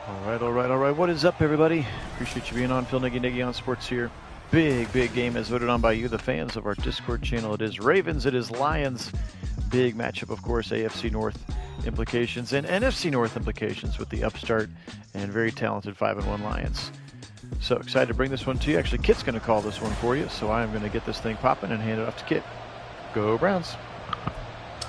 All right. What is up, everybody? Appreciate you being on. Phil Nagy on Sports here. Big game as voted on by you, the fans of our Discord channel. It is Ravens, it is Lions. Big matchup, of course, AFC North implications and NFC North implications with the upstart and very talented 5-1 Lions. So excited to bring this one to you. Actually, Kit's going to call this one for you, so I'm going to get this thing popping and hand it off to Kit. Go Browns.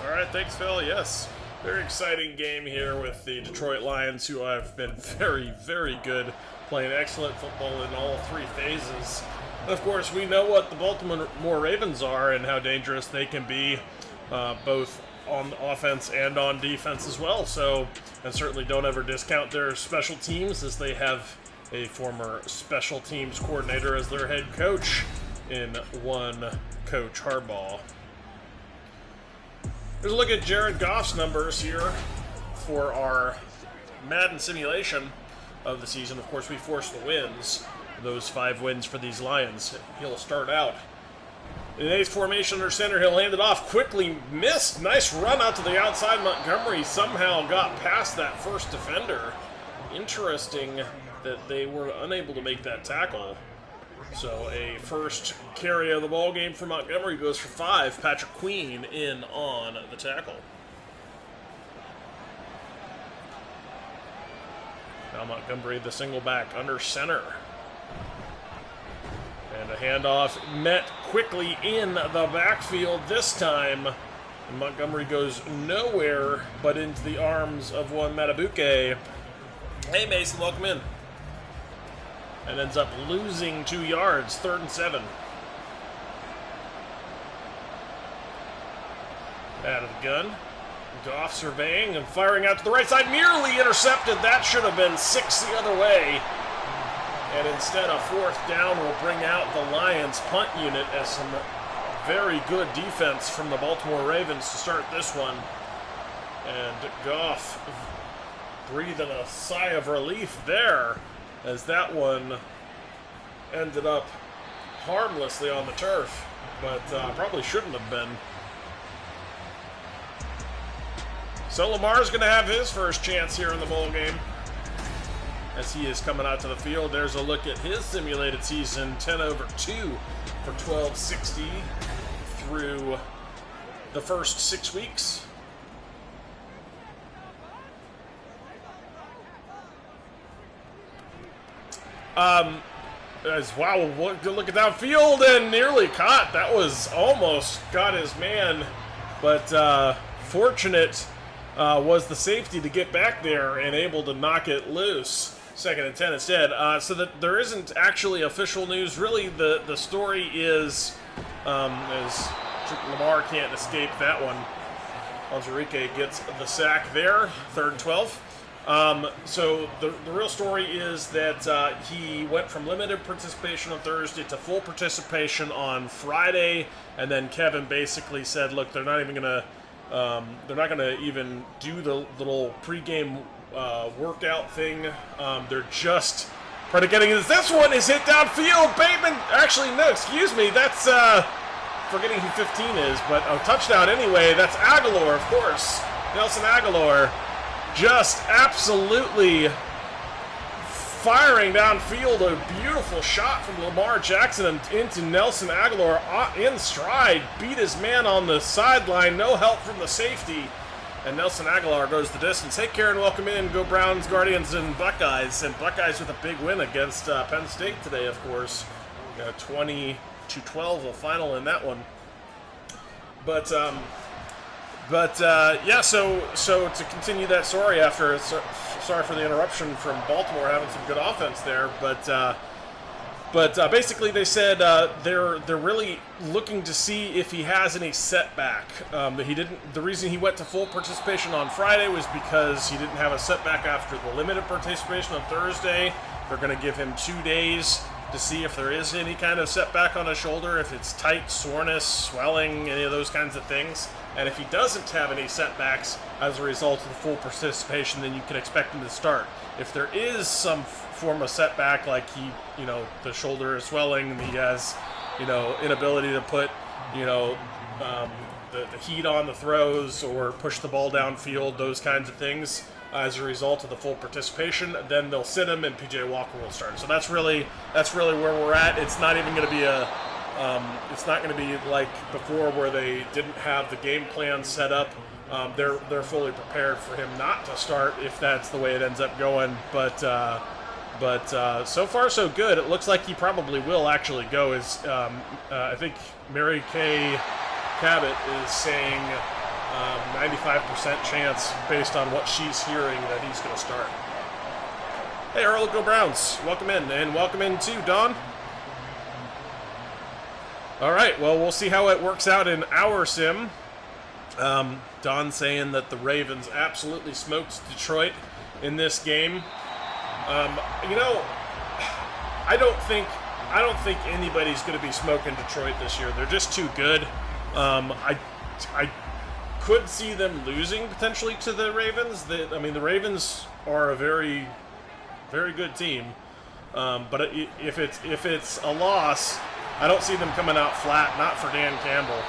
All right, thanks, Phil. Yes, very exciting game here with the Detroit Lions, who have been very good, playing excellent football in all three phases. And of course, we know what the Baltimore Ravens are and how dangerous they can be, both on offense and on defense as well. So, and certainly don't ever discount their special teams, as they have a former special teams coordinator as their head coach in one Coach Harbaugh. Here's a look at Jared Goff's numbers here for our Madden simulation of the season. Of course, we forced the wins, those 5 wins for these Lions. He'll start out in A's formation under center. He'll hand it off, quickly missed. Nice run out to the outside. Montgomery somehow got past that first defender. Interesting that they were unable to make that tackle. So a first carry of the ball game for Montgomery goes for 5. Patrick Queen in on the tackle. Now Montgomery, the single back under center. And a handoff met quickly in the backfield this time. And Montgomery goes nowhere but into the arms of one Matabuke. Hey Mason, welcome in. And ends up losing 2 yards, 3rd and 7. Out of the gun. Goff surveying and firing out to the right side, nearly intercepted. That should have been 6 the other way. And instead, a 4th down will bring out the Lions punt unit as some very good defense from the Baltimore Ravens to start this one. And Goff breathing a sigh of relief there, as that one ended up harmlessly on the turf, but probably shouldn't have been. So Lamar's going to have his first chance here in the bowl game as he is coming out to the field. There's a look at his simulated season, 10-2 for 1260 through the first 6 weeks. Wow, look at that field, and nearly caught. That was almost got his man, but fortunate was the safety to get back there and able to knock it loose. 2nd and 10 instead. So that there isn't actually official news. Really, the story is as Lamar can't escape that one. Alzarique gets the sack there, 3rd and 12. So the real story is that he went from limited participation on Thursday to full participation on Friday, and then Kevin basically said, "Look, they're not gonna even do the little pregame workout thing. They're just predicating this one is hit downfield. Bateman, actually no, excuse me, that's forgetting who 15 is, but a touchdown anyway. That's Aguilar, of course, Nelson Aguilar." Just absolutely firing downfield, a beautiful shot from Lamar Jackson and into Nelson Aguilar in stride. Beat his man on the sideline, no help from the safety. And Nelson Aguilar goes the distance. Hey, Karen, welcome in. Go Browns, Guardians, and Buckeyes. And Buckeyes with a big win against Penn State today, of course. 20-12, the final in that one. But yeah, so to continue that story after, sorry for the interruption from Baltimore having some good offense there, but basically they said they're really looking to see if he has any setback. The reason he went to full participation on Friday was because he didn't have a setback after the limited participation on Thursday. They're going to give him 2 days to see if there is any kind of setback on his shoulder, if it's tight, soreness, swelling, any of those kinds of things. And if he doesn't have any setbacks as a result of the full participation, then you can expect him to start. If there is some form of setback, like the shoulder is swelling, and he has, inability to put, the heat on the throws or push the ball downfield, those kinds of things, as a result of the full participation. Then they'll sit him, and PJ Walker will start. So that's really where we're at. It's not even going to be it's not going to be like before where they didn't have the game plan set up. They're fully prepared for him not to start if that's the way it ends up going. But so far so good. It looks like he probably will actually go. I think Mary Kay Cabot is saying 95% chance based on what she's hearing that he's going to start. Hey, Earl, go Browns. Welcome in, and welcome in too, Don. All right, well, we'll see how it works out in our sim. Don saying that the Ravens absolutely smoked Detroit in this game. You know, I don't think anybody's going to be smoking Detroit this year. They're just too good. I could see them losing potentially to the Ravens. The Ravens are a very, very good team. But if it's a loss, I don't see them coming out flat. Not for Dan Campbell.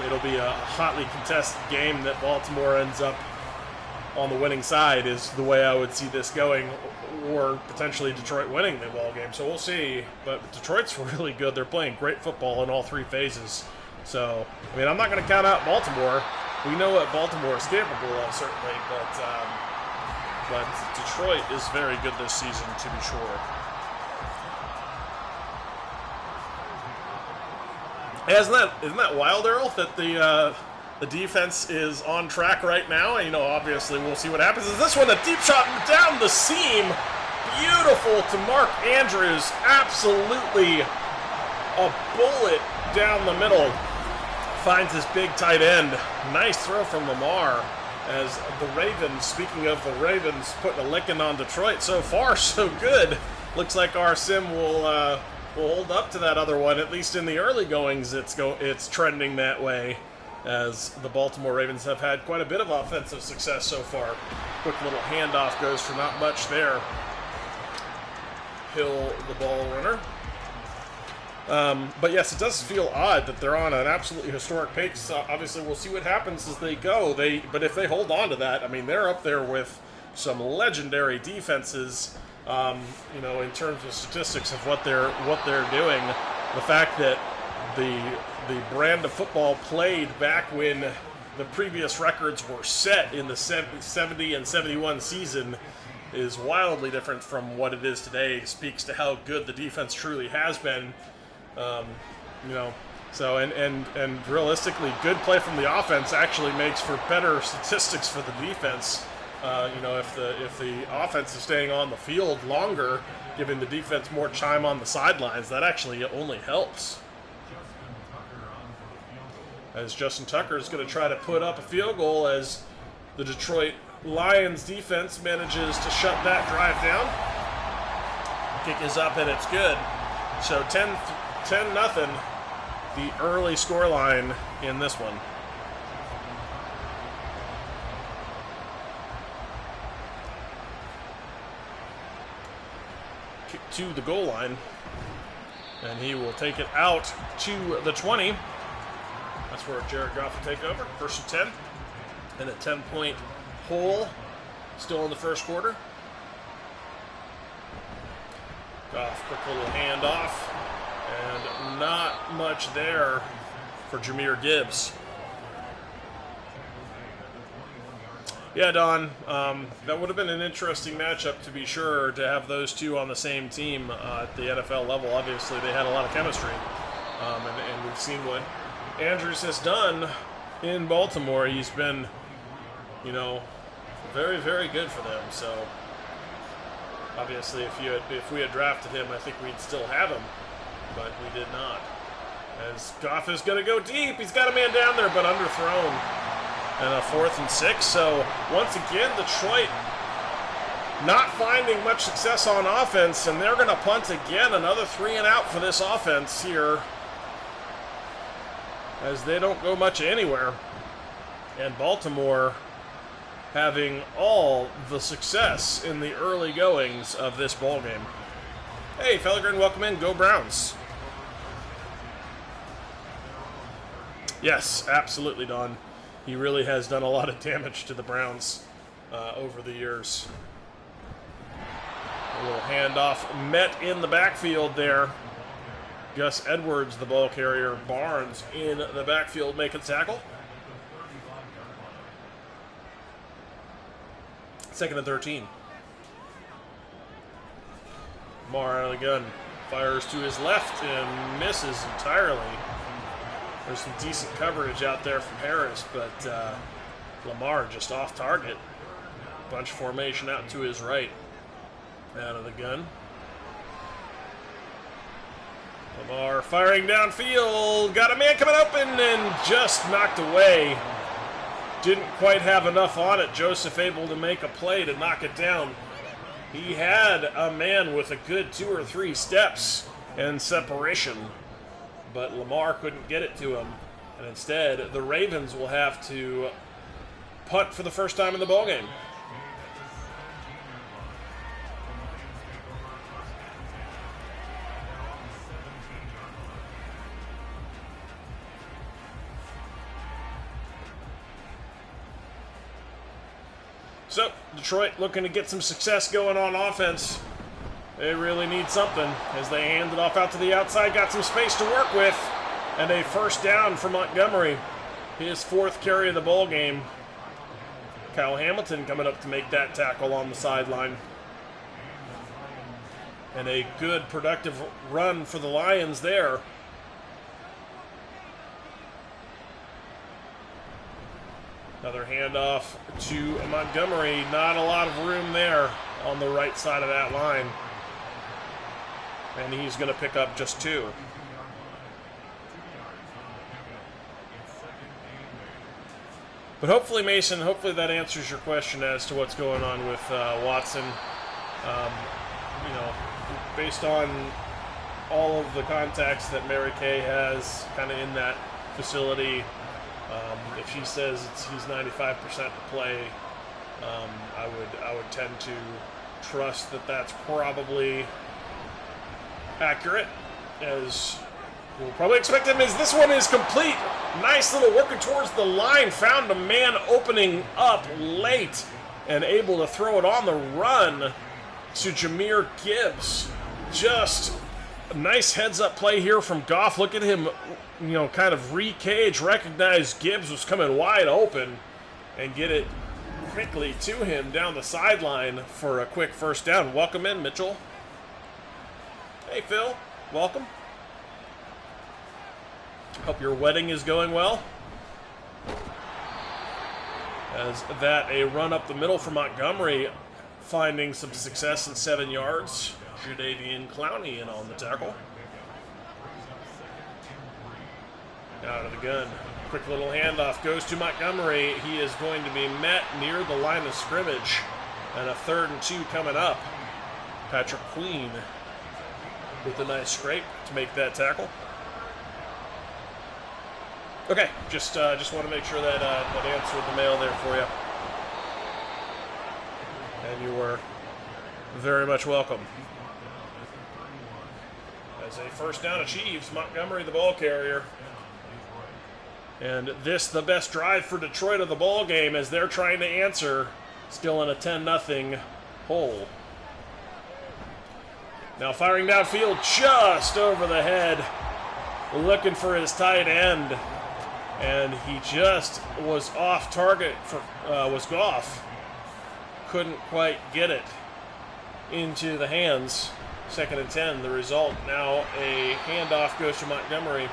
It'll be a hotly contested game that Baltimore ends up on the winning side is the way I would see this going, or potentially Detroit winning the ball game. So we'll see. But Detroit's really good. They're playing great football in all three phases. So, I'm not going to count out Baltimore. We know what Baltimore is capable of, certainly. But Detroit is very good this season, to be sure. Hey, isn't that wild, Earl, that the defense is on track right now? And, obviously we'll see what happens. Is this one a deep shot down the seam? Beautiful to Mark Andrews. Absolutely a bullet down the middle. Finds his big tight end. Nice throw from Lamar. As the Ravens, speaking of the Ravens, putting a licking on Detroit. So far, so good. Looks like our sim will hold up to that other one. At least in the early goings, it's trending that way. As the Baltimore Ravens have had quite a bit of offensive success so far. Quick little handoff goes for not much there. Hill, the ball runner. But yes, it does feel odd that they're on an absolutely historic pace. Obviously, we'll see what happens as they go. But if they hold on to that, they're up there with some legendary defenses. In terms of statistics of what they're doing. The fact that the brand of football played back when the previous records were set in the 70 and 71 season is wildly different from what it is today. It speaks to how good the defense truly has been. So and realistically, good play from the offense actually makes for better statistics for the defense. If the offense is staying on the field longer, giving the defense more time on the sidelines, that actually only helps. As Justin Tucker is going to try to put up a field goal as the Detroit Lions defense manages to shut that drive down. Kick is up and it's good. So 10-0, the early scoreline in this one. Kick to the goal line, and he will take it out to the 20. That's where Jared Goff will take over. First and 10, and a 10-point hole still in the first quarter. Goff, quick little handoff, and not much there for Jahmyr Gibbs. Yeah, Don, that would have been an interesting matchup to be sure, to have those two on the same team at the NFL level. Obviously, they had a lot of chemistry, and we've seen what Andrews has done in Baltimore. He's been, very, very good for them. So, obviously, if we had drafted him, I think we'd still have him, but we did not. As Goff is going to go deep, he's got a man down there, but underthrown. And a 4th and 6. So once again, Detroit not finding much success on offense, and they're going to punt again. Another 3 and out for this offense here, as they don't go much anywhere. And Baltimore having all the success in the early goings of this ball game. Hey, Felgren, welcome in. Go Browns. Yes, absolutely, Don. He really has done a lot of damage to the Browns over the years. A little handoff met in the backfield there. Gus Edwards, the ball carrier. Barnes in the backfield making the tackle. 2nd and 13. Lamar out of the gun. Fires to his left and misses entirely. There's some decent coverage out there from Harris, but Lamar just off target. Bunch formation out to his right. Out of the gun. Lamar firing downfield. Got a man coming open and just knocked away. Didn't quite have enough on it. Joseph able to make a play to knock it down. He had a man with a good 2 or 3 steps and separation, but Lamar couldn't get it to him. And instead, the Ravens will have to punt for the first time in the ballgame. So, Detroit looking to get some success going on offense. They really need something as they hand it off out to the outside. Got some space to work with. And a first down for Montgomery. His 4th carry of the ball game. Kyle Hamilton coming up to make that tackle on the sideline. And a good productive run for the Lions there. Another handoff to Montgomery. Not a lot of room there on the right side of that line. And he's going to pick up just 2. But hopefully, Mason, hopefully that answers your question as to what's going on with Watson. You know, based on all of the contacts that Mary Kay has kind of in that facility, if she says he's 95% to play, I would tend to trust that that's probably accurate, as we'll probably expect him, as this one is complete. Nice little working towards the line, found a man opening up late and able to throw it on the run to Jahmyr Gibbs. Just a nice heads-up play here from Goff. Look at him, you know, kind of re-cage, recognize Gibbs was coming wide open, and get it quickly to him down the sideline for a quick first down. Welcome in, Mitchell. Hey, Phil. Welcome. Hope your wedding is going well. As that, a run up the middle for Montgomery, finding some success in 7 yards. Jadeveon Clowney in on the tackle. Out of the gun. Quick little handoff goes to Montgomery. He is going to be met near the line of scrimmage. And a 3rd and 2 coming up. Patrick Queen with a nice scrape to make that tackle. Okay, just want to make sure that that answered the mail there for you. And you were very much welcome. As a first down achieves, Montgomery the ball carrier. And this the best drive for Detroit of the ball game as they're trying to answer, still in a 10-0 hole. Now firing downfield just over the head, looking for his tight end. And he just was off target for was Goff. Couldn't quite get it into the hands. 2nd and 10. The result now a handoff goes to Montgomery.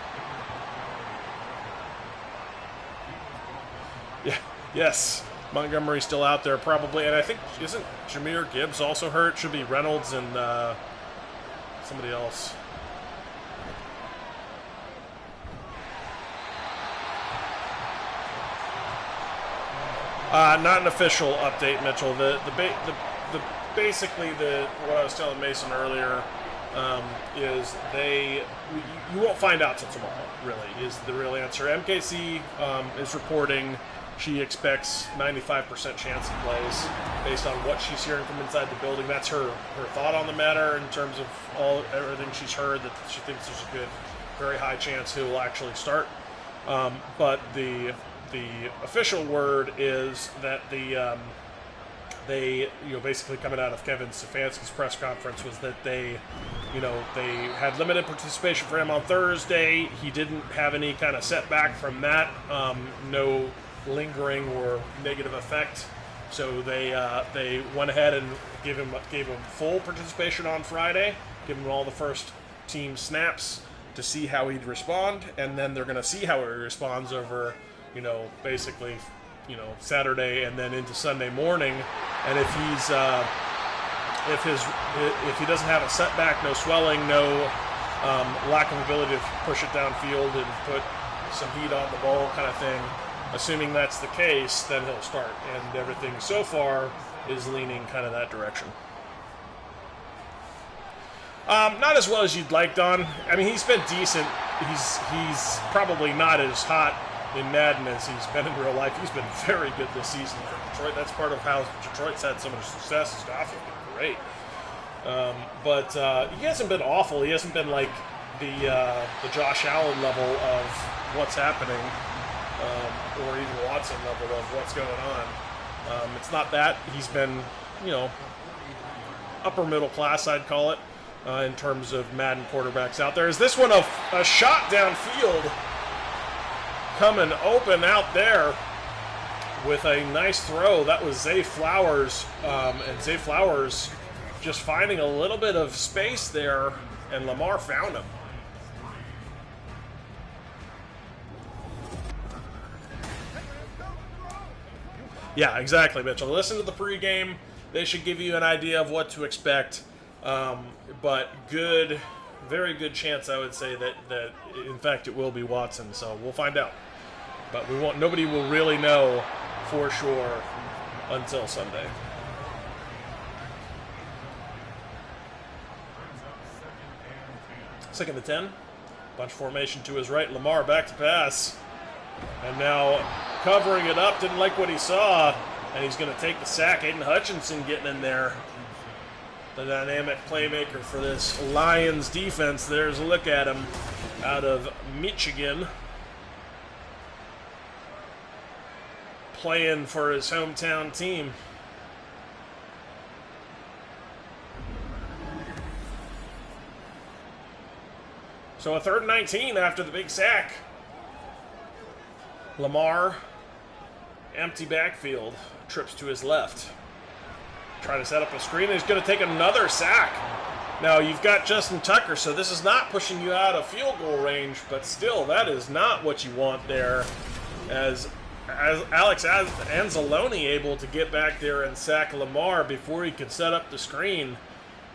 Yeah, yes, Montgomery's still out there probably, and I think isn't Jahmyr Gibbs also hurt? Should be Reynolds and somebody else. Not an official update, Mitchell. Basically what I was telling Mason earlier is you won't find out till tomorrow. Really, is the real answer. MKC is reporting she expects 95% chance he plays based on what she's hearing from inside the building. That's her thought on the matter in terms of everything she's heard, that she thinks there's a good, very high chance he will actually start. But the the official word is that they basically coming out of Kevin Stefanski's press conference was that they had limited participation for him on Thursday. He didn't have any kind of setback from that, no lingering or negative effect. So they went ahead and gave him full participation on Friday, give him all the first team snaps to see how he'd respond, and then they're going to see how he responds over, basically, Saturday and then into Sunday morning. And if he's if he doesn't have a setback, no swelling, no lack of ability to push it downfield and put some heat on the ball kind of thing, assuming that's the case, then he'll start. And everything so far is leaning kind of that direction. Not as well as you'd like, Don. I mean, he's been decent. He's probably not as hot in Madden as he's been in real life. He's been very good this season for Detroit. That's part of how Detroit's had so much success. His offense has been great. But he hasn't been awful. He hasn't been like the Josh Allen level of what's happening, or even Watson level of what's going on. It's not that. He's been, upper middle class, I'd call it, in terms of Madden quarterbacks out there. Is this one a shot downfield coming open out there with a nice throw? That was Zay Flowers, and Zay Flowers just finding a little bit of space there, and Lamar found him. Yeah, exactly, Mitchell. Listen to the pregame. They should give you an idea of what to expect. But very good chance, I would say, that in fact it will be Watson. So we'll find out. But nobody will really know for sure until Sunday. Second to 10. Bunch formation to his right. Lamar back to pass. And now covering it up. Didn't like what he saw. And he's going to take the sack. Aiden Hutchinson getting in there. The dynamic playmaker for this Lions defense. There's a look at him out of Michigan. Playing for his hometown team. So a 3rd and 19 after the big sack. Lamar, empty backfield, trips to his left. Try to set up a screen. He's going to take another sack. Now, you've got Justin Tucker, so this is not pushing you out of field goal range, but still, that is not what you want there. As Alex Anzalone able to get back there and sack Lamar before he could set up the screen.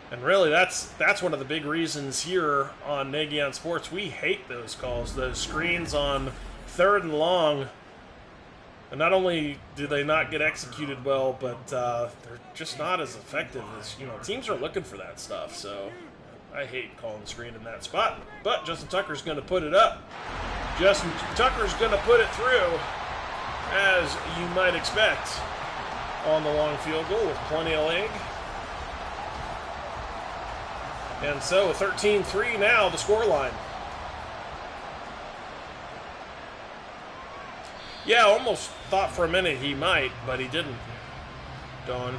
And really, that's one of the big reasons here on Nagy on Sports. We hate those calls, those screens on 3rd and long. And not only do they not get executed well, but they're just not as effective as, teams are looking for that stuff. So I hate calling the screen in that spot. But Justin Tucker's going to put it up. Justin Tucker's going to put it through, as you might expect, on the long field goal with plenty of leg. And so 13-3 now, the scoreline. Yeah, almost thought for a minute he might, but he didn't, Don.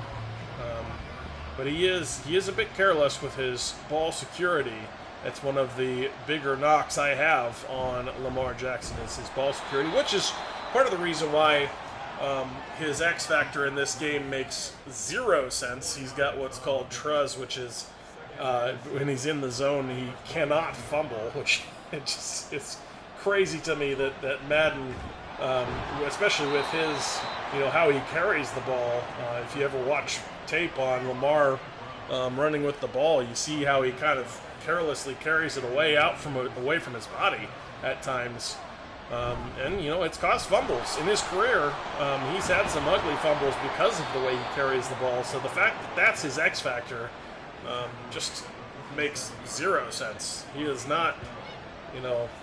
But he is a bit careless with his ball security. That's one of the bigger knocks I have on Lamar Jackson, is his ball security, which is part of the reason why his X factor in this game makes 0 sense. He's got what's called truz, which is when he's in the zone, he cannot fumble, which it's crazy to me that Madden, especially with his, how he carries the ball. If you ever watch tape on Lamar running with the ball, you see how he kind of carelessly carries it away from his body at times. And, it's caused fumbles. In his career, he's had some ugly fumbles because of the way he carries the ball. So the fact that that's his X factor just makes 0 sense. He is not,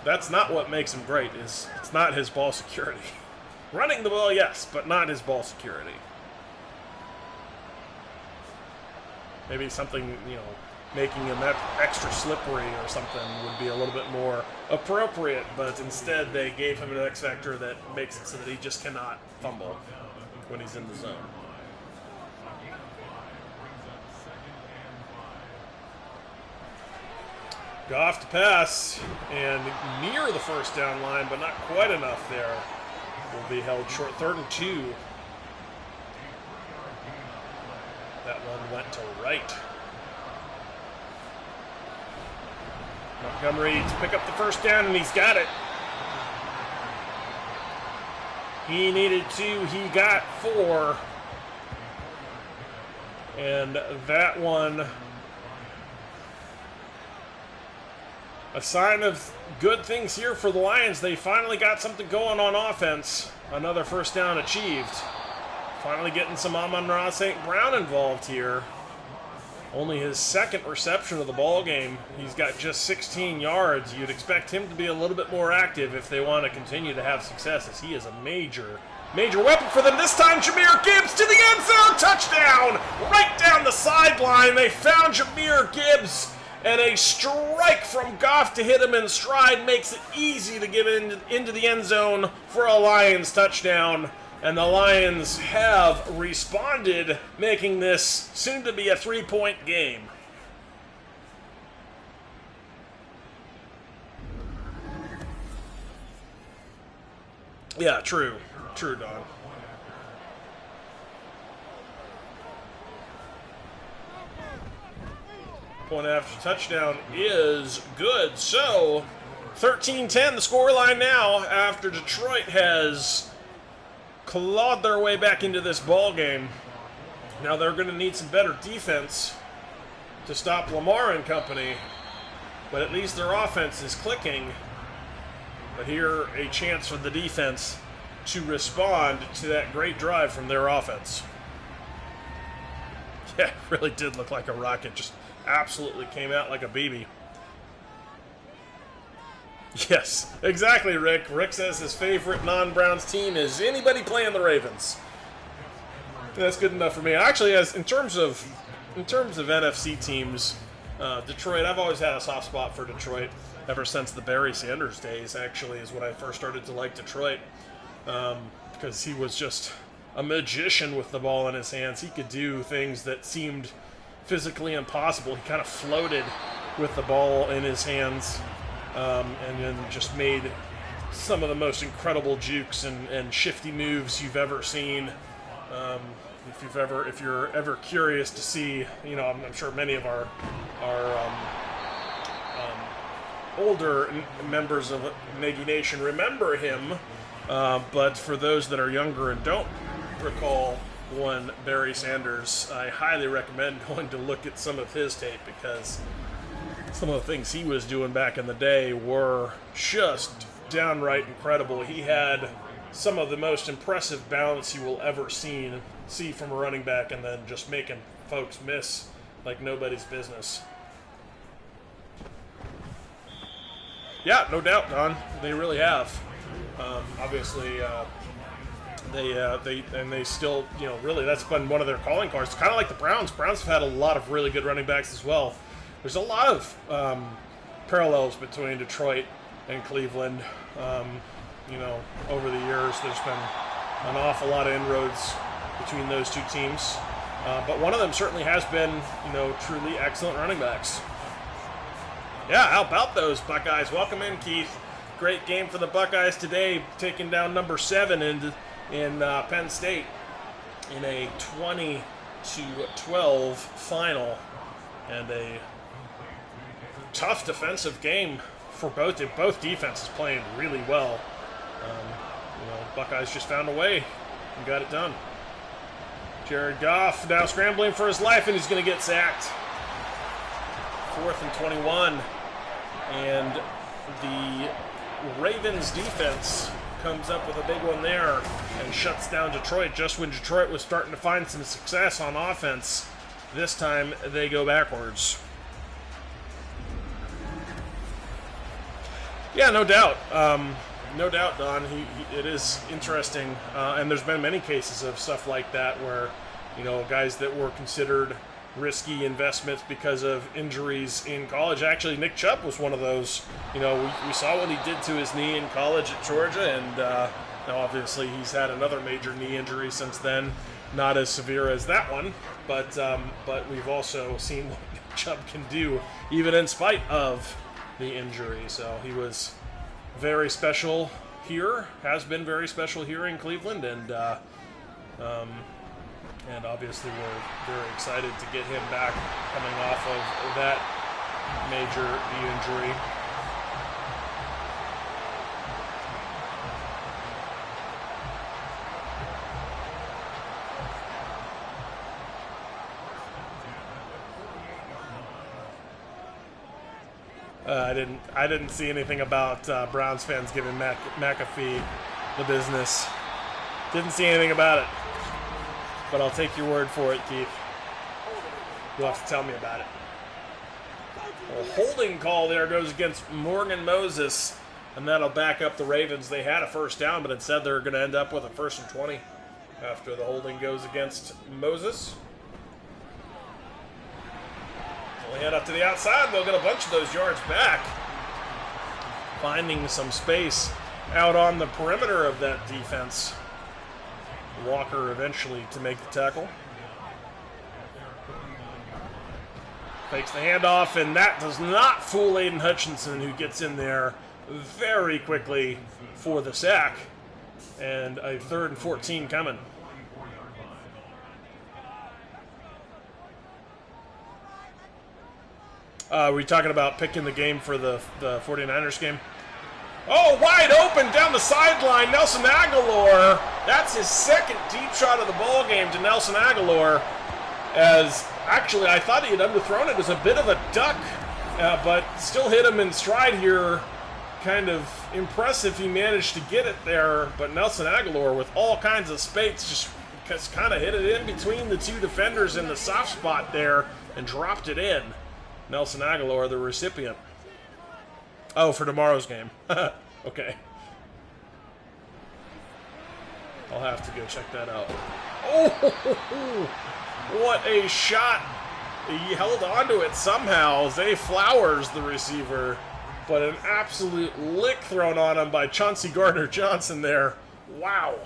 that's not what makes him great. It's not his ball security. Running the ball, yes, but not his ball security. Maybe something, making him extra slippery or something would be a little bit more appropriate, but instead they gave him an X factor that makes it so that he just cannot fumble when he's in the zone. Goff to pass, and near the first down line, but not quite enough there. Will be held short. 3rd and 2. That one went to right. Montgomery to pick up the first down, and he's got it. He needed 2, he got 4. And that one, a sign of good things here for the Lions. They finally got something going on offense. Another first down achieved. Finally getting some Amon-Ra St. Brown involved here. Only his 2nd reception of the ball game. He's got just 16 yards. You'd expect him to be a little bit more active if they want to continue to have success, as he is a major weapon for them. This time, Jahmyr Gibbs to the end zone. Touchdown! Right down the sideline. They found Jahmyr Gibbs. And a strike from Goff to hit him in stride makes it easy to get into the end zone for a Lions touchdown. And the Lions have responded, making this soon to be a 3-point game. Yeah, true. True, Don. Point after touchdown is good. So, 13-10 the scoreline now after Detroit has clawed their way back into this ball game. Now they're going to need some better defense to stop Lamar and company, but at least their offense is clicking. But here, a chance for the defense to respond to that great drive from their offense. Yeah, it really did look like a rocket. Just absolutely came out like a baby. Yes, exactly, Rick. Rick says his favorite non-Browns team is anybody playing the Ravens. That's good enough for me. Actually, as in terms of NFC teams, Detroit, I've always had a soft spot for Detroit ever since the Barry Sanders days, actually, is when I first started to like Detroit, because he was just a magician with the ball in his hands. He could do things that seemed physically impossible. He kind of floated with the ball in his hands, and then just made some of the most incredible jukes and shifty moves you've ever seen. If you're ever curious to see, I'm sure many of our older members of Nagy Nation remember him, but for those that are younger and don't recall one Barry Sanders, I highly recommend going to look at some of his tape, because some of the things he was doing back in the day were just downright incredible. He had some of the most impressive balance you will ever see from a running back, and then just making folks miss like nobody's business. Yeah, no doubt, Don. They really have. Obviously, they still, really, that's been one of their calling cards. Kind of like the Browns. Browns have had a lot of really good running backs as well. There's a lot of parallels between Detroit and Cleveland. Over the years, there's been an awful lot of inroads between those two teams. But one of them certainly has been, truly excellent running backs. Yeah, how about those Buckeyes? Welcome in, Keith. Great game for the Buckeyes today, taking down number 7 in Penn State in a 20-12 final, and a tough defensive game for both defenses playing really well. Buckeyes just found a way and got it done. Jared Goff now scrambling for his life, and he's going to get sacked. 4th and 21, and the Ravens defense comes up with a big one there and shuts down Detroit just when Detroit was starting to find some success on offense. This time they go backwards. Yeah, no doubt. No doubt, Don. It is interesting, and there's been many cases of stuff like that where, guys that were considered risky investments because of injuries in college. Actually, Nick Chubb was one of those. You know, we saw what he did to his knee in college at Georgia, and now obviously he's had another major knee injury since then. Not as severe as that one, but we've also seen what Nick Chubb can do even in spite of the injury. So he was very special here, has been very special here in Cleveland, and obviously we're very excited to get him back coming off of that major knee injury. I didn't see anything about Browns fans giving McAfee the business. Didn't see anything about it. But I'll take your word for it, Keith. You'll have to tell me about it. A holding call there goes against Morgan Moses, and that'll back up the Ravens. They had a first down, but instead they're going to end up with a 1st and 20 after the holding goes against Moses. They'll head up to the outside. They'll get a bunch of those yards back, finding some space out on the perimeter of that defense. Walker eventually to make the tackle. Fakes the handoff, and that does not fool Aiden Hutchinson, who gets in there very quickly for the sack. And a 3rd and 14 coming. Were you talking about picking the game for the 49ers game? Oh, wide open down the sideline, Nelson Aguilar. That's his 2nd deep shot of the ball game to Nelson Aguilar. As actually, I thought he had underthrown it as a bit of a duck, but still hit him in stride here. Kind of impressive he managed to get it there, but Nelson Aguilar with all kinds of space just kind of hit it in between the two defenders in the soft spot there and dropped it in. Nelson Aguilar, the recipient. Oh, for tomorrow's game. Okay. I'll have to go check that out. Oh, what a shot. He held onto it somehow. Zay Flowers, the receiver. But an absolute lick thrown on him by Chauncey Gardner-Johnson there. Wow.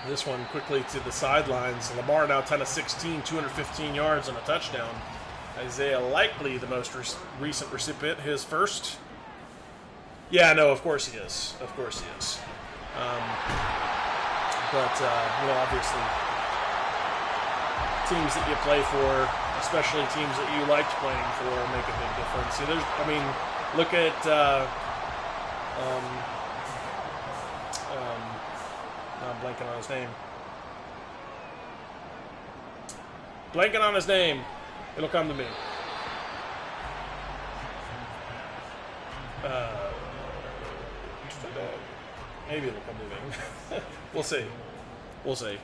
This one quickly to the sidelines. Lamar now 10 of 16, 215 yards and a touchdown. Isaiah Likely, the most recent recipient, his first. Yeah, no, of course he is. Of course he is. You know, obviously, teams that you play for, especially teams that you liked playing for, make a big difference. See, I mean, look at I'm blanking on his name. Blanking on his name. It'll come to me. Maybe it'll come to me. We'll see. We'll see.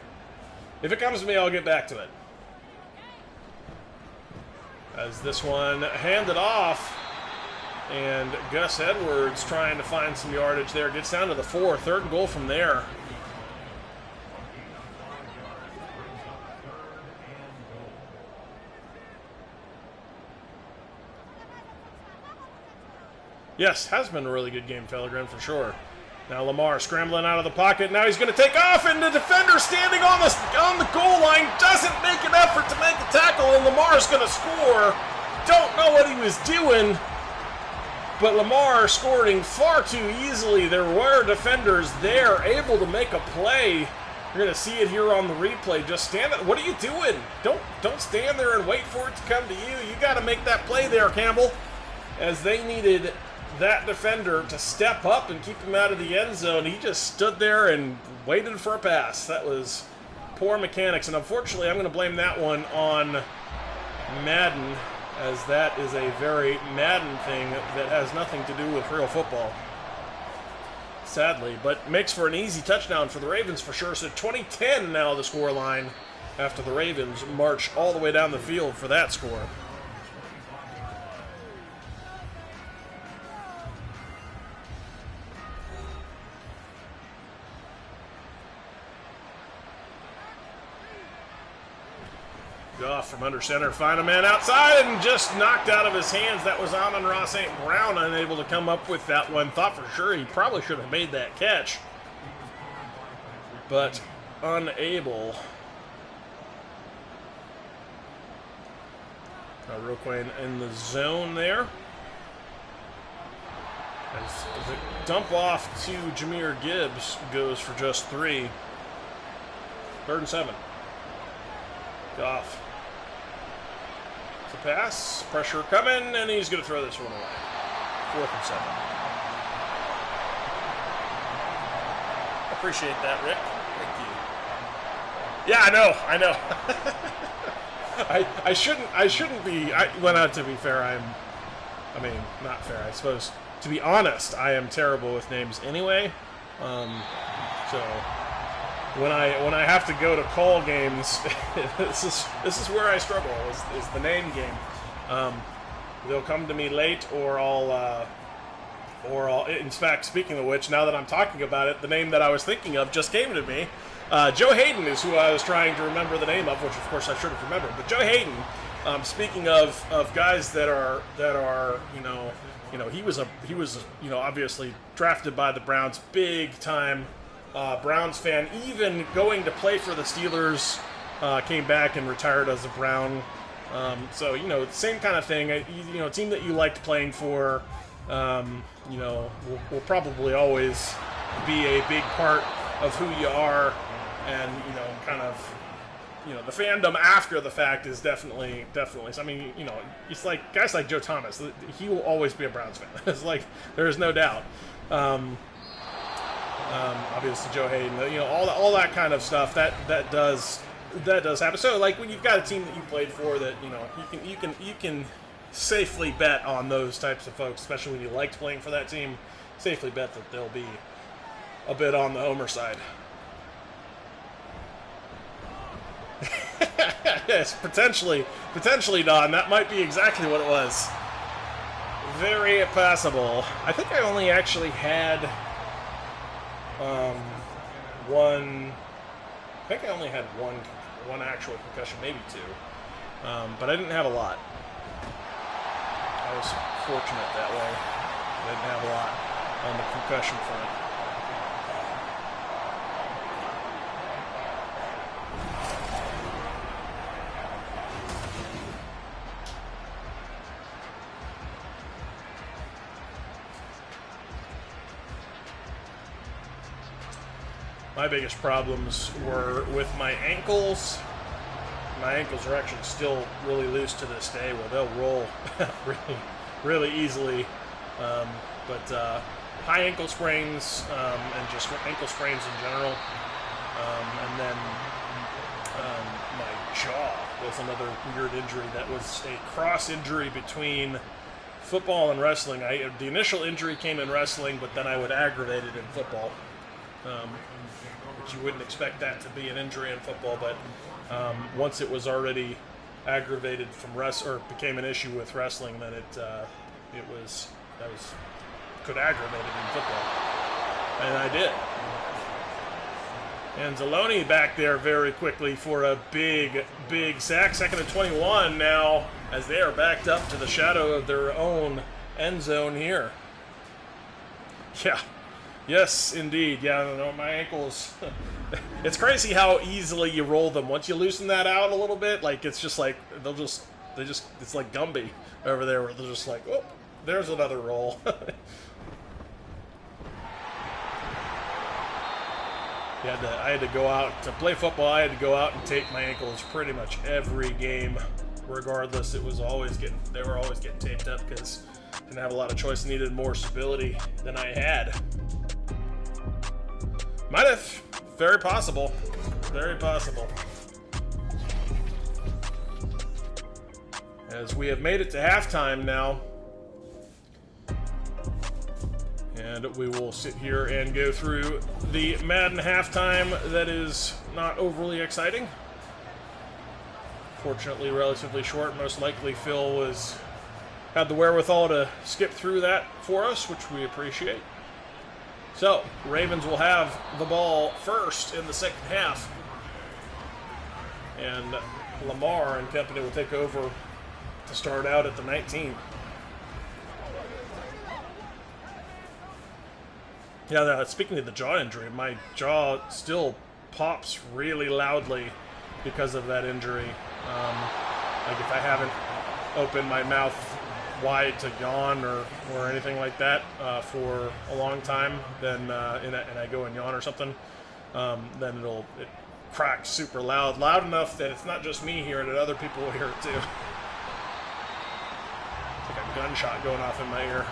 If it comes to me, I'll get back to it. As this one handed off, and Gus Edwards trying to find some yardage there. Gets down to the 4, 3rd and goal from there. Yes, has been a really good game, Fellegren, for sure. Now Lamar scrambling out of the pocket. Now he's going to take off, and the defender standing on the goal line doesn't make an effort to make the tackle, and Lamar's going to score. Don't know what he was doing, but Lamar scoring far too easily. There were defenders there able to make a play. You're going to see it here on the replay. Just stand there. What are you doing? Don't stand there and wait for it to come to you. You got to make that play there, Campbell, as they needed that defender to step up and keep him out of the end zone. He just stood there and waited for a pass. That was poor mechanics, and unfortunately I'm going to blame that one on Madden, as that is a very Madden thing that has nothing to do with real football, sadly, but makes for an easy touchdown for the Ravens for sure. So 20-10 now the score line after the Ravens march all the way down the field for that score. off from under center. Find a man outside and just knocked out of his hands. That was Amon-Ra St. Brown, unable to come up with that one. Thought for sure he probably should have made that catch, but unable. Roquan in the zone there. As the dump off to Jahmyr Gibbs goes for just 3. 3rd and 7. Goff. It's a pass. Pressure coming, and he's going to throw this one away. 4th and 7. Appreciate that, Rick. Thank you. Yeah, I know. I shouldn't be. Well, to be fair, I mean, not fair, I suppose. To be honest, I am terrible with names anyway. So when I have to go to call games, this is where I struggle. Is the name game. They'll come to me late, or I'll. In fact, speaking of which, now that I'm talking about it, the name that I was thinking of just came to me. Joe Hayden is who I was trying to remember the name of, which of course I should have remembered. But Joe Hayden, speaking of guys that are he was obviously drafted by the Browns, big time Browns fan, even going to play for the Steelers, came back and retired as a Brown. So same kind of thing. A team that you liked playing for, will probably always be a big part of who you are. And, kind of, the fandom after the fact is definitely, I mean, it's like guys like Joe Thomas, he will always be a Browns fan. It's like, there's no doubt. Obviously Joe Hayden, all that kind of stuff, that does happen. So, like, when you've got a team that you played for that, you can safely bet on those types of folks, especially when you liked playing for that team, safely bet that they'll be a bit on the homer side. Yes, potentially, Don. That might be exactly what it was. Very possible. I think I only actually had one. I think I only had one actual concussion, maybe 2, but I didn't have a lot. I was fortunate that way. I didn't have a lot on the concussion front. My biggest problems were with my ankles. My ankles are actually still really loose to this day, where they'll roll really easily. But high ankle sprains and just ankle sprains in general. And then my jaw was another weird injury that was a cross injury between football and wrestling. The initial injury came in wrestling, but then I would aggravate it in football. Which you wouldn't expect that to be an injury in football, but once it was already aggravated from or became an issue with wrestling, then could aggravate it in football, and I did. And Zaloni back there very quickly for a big sack. 2nd and 21 now, as they are backed up to the shadow of their own end zone here. Yeah. Yes, indeed. Yeah, no, my ankles. It's crazy how easily you roll them. Once you loosen that out a little bit, like, it's just like it's like Gumby over there, where they're just like, oh, there's another roll. I had to go out to play football. I had to go out and tape my ankles pretty much every game, regardless. They were always getting taped up because I didn't have a lot of choice. Needed more stability than I had. Might have. Very possible. Very possible. As we have made it to halftime now. And we will sit here and go through the Madden halftime that is not overly exciting. Fortunately, relatively short. Most likely Phil had the wherewithal to skip through that for us, which we appreciate. So, Ravens will have the ball first in the second half. And Lamar, and company will take over to start out at the 19. Yeah, speaking of the jaw injury, my jaw still pops really loudly because of that injury. Like if I haven't opened my mouth wide to yawn or anything like that for a long time, then and I go and yawn or something, then it cracks super loud enough that it's not just me hearing it, other people will hear it too. It's like a gunshot going off in my ear.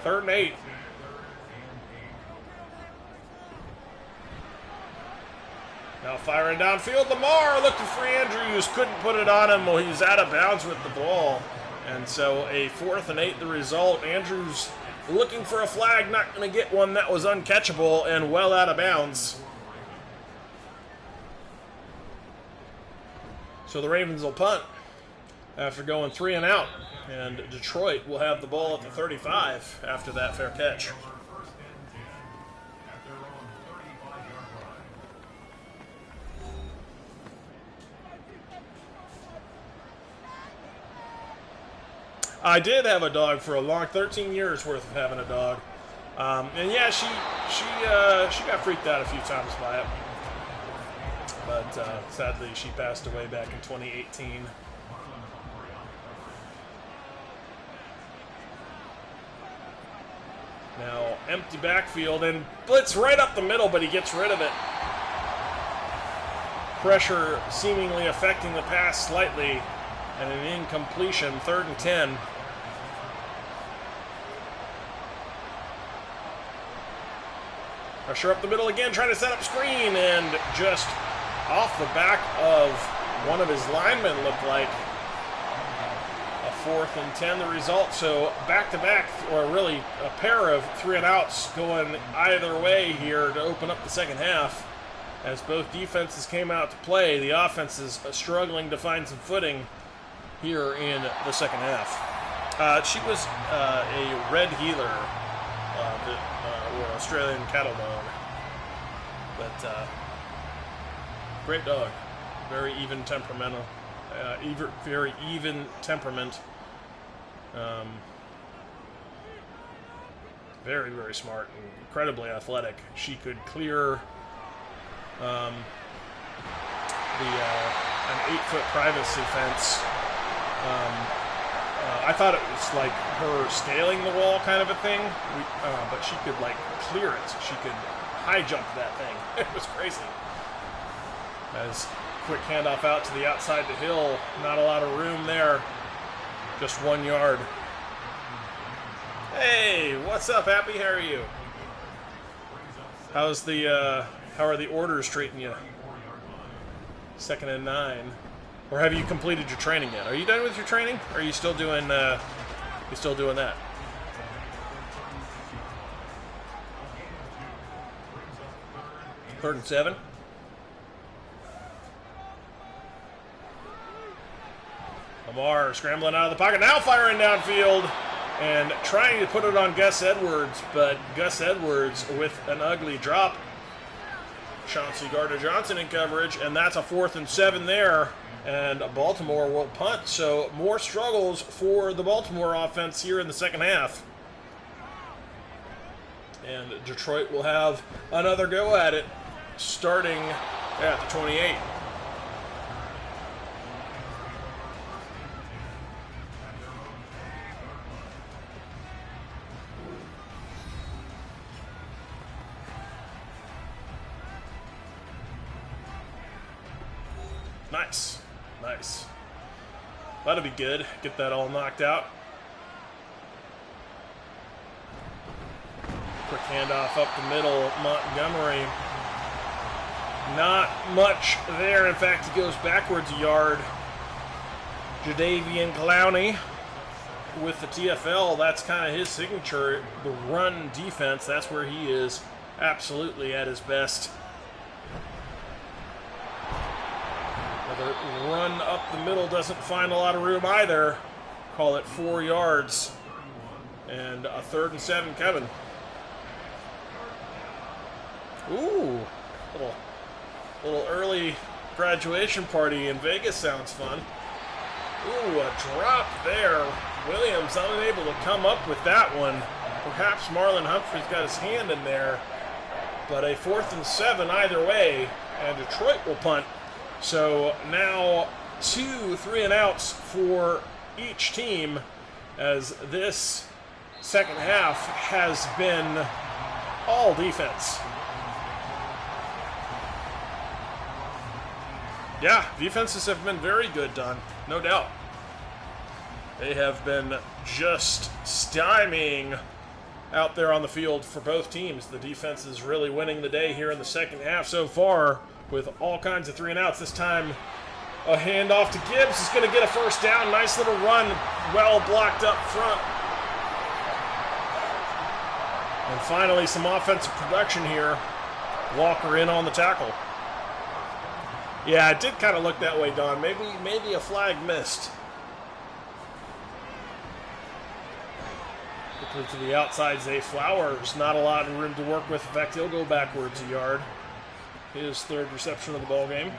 Third and 8. Now firing downfield, Lamar looking for Andrews, couldn't put it on him. Well, he's out of bounds with the ball. And so a 4th and 8 the result. Andrews looking for a flag, not going to get one. That was uncatchable and well out of bounds. So the Ravens will punt after going 3 and out. And Detroit will have the ball at the 35 after that fair catch. I did have a dog for a long 13 years worth of having a dog. And yeah, she got freaked out a few times by it. But sadly, she passed away back in 2018. Now, empty backfield and blitz right up the middle, but he gets rid of it. Pressure seemingly affecting the pass slightly, and an incompletion, 3rd and 10. Pressure up the middle again, trying to set up screen, and just off the back of one of his linemen looked like. 4th and 10 the result, so back-to-back, or really a pair of 3 and outs going either way here to open up the second half. As both defenses came out to play, the offense is struggling to find some footing here in the second half. She was a red heeler, or Australian cattle dog, but great dog, very even temperamental. Very even temperament. Very, very smart and incredibly athletic. She could clear an 8-foot privacy fence. I thought it was like her scaling the wall kind of a thing, but she could like clear it. She could high jump that thing. It was crazy. As quick handoff out to the outside the hill. Not a lot of room there. Just 1 yard. Hey, what's up, Happy? How are you? How are the orders treating you? 2nd and 9. Or have you completed your training yet? Are you done with your training? Or are you still doing that? 3rd and 7. Lamar scrambling out of the pocket, now firing downfield and trying to put it on Gus Edwards, but Gus Edwards with an ugly drop. Chauncey Gardner-Johnson in coverage, and that's a 4th and 7 there, and Baltimore will punt. So more struggles for the Baltimore offense here in the second half. And Detroit will have another go at it, starting at the 28. Nice. That'll be good. Get that all knocked out. Quick handoff up the middle. Montgomery. Not much there. In fact, he goes backwards a yard. Jadeveon Clowney with the TFL. That's kind of his signature. The run defense. That's where he is absolutely at his best. The run up the middle doesn't find a lot of room either. Call it 4 yards. And a 3rd and 7 coming. Ooh, little early graduation party in Vegas sounds fun. Ooh, a drop there. Williams unable to come up with that one. Perhaps Marlon Humphrey's got his hand in there. But a 4th and 7 either way, and Detroit will punt. So now 2 3-and-outs for each team, as this second half has been all defense. Yeah, defenses have been very good, Don. No doubt. They have been just stymieing out there on the field for both teams. The defense is really winning the day here in the second half so far with all kinds of 3-and-outs. This time, a handoff to Gibbs is going to get a first down. Nice little run, well blocked up front. And finally, some offensive production here. Walker in on the tackle. Yeah, it did kind of look that way, Don. Maybe a flag missed. Quickly to the outside, Zay Flowers. Not a lot of room to work with. In fact, he'll go backwards a yard. His 3rd reception of the ball game.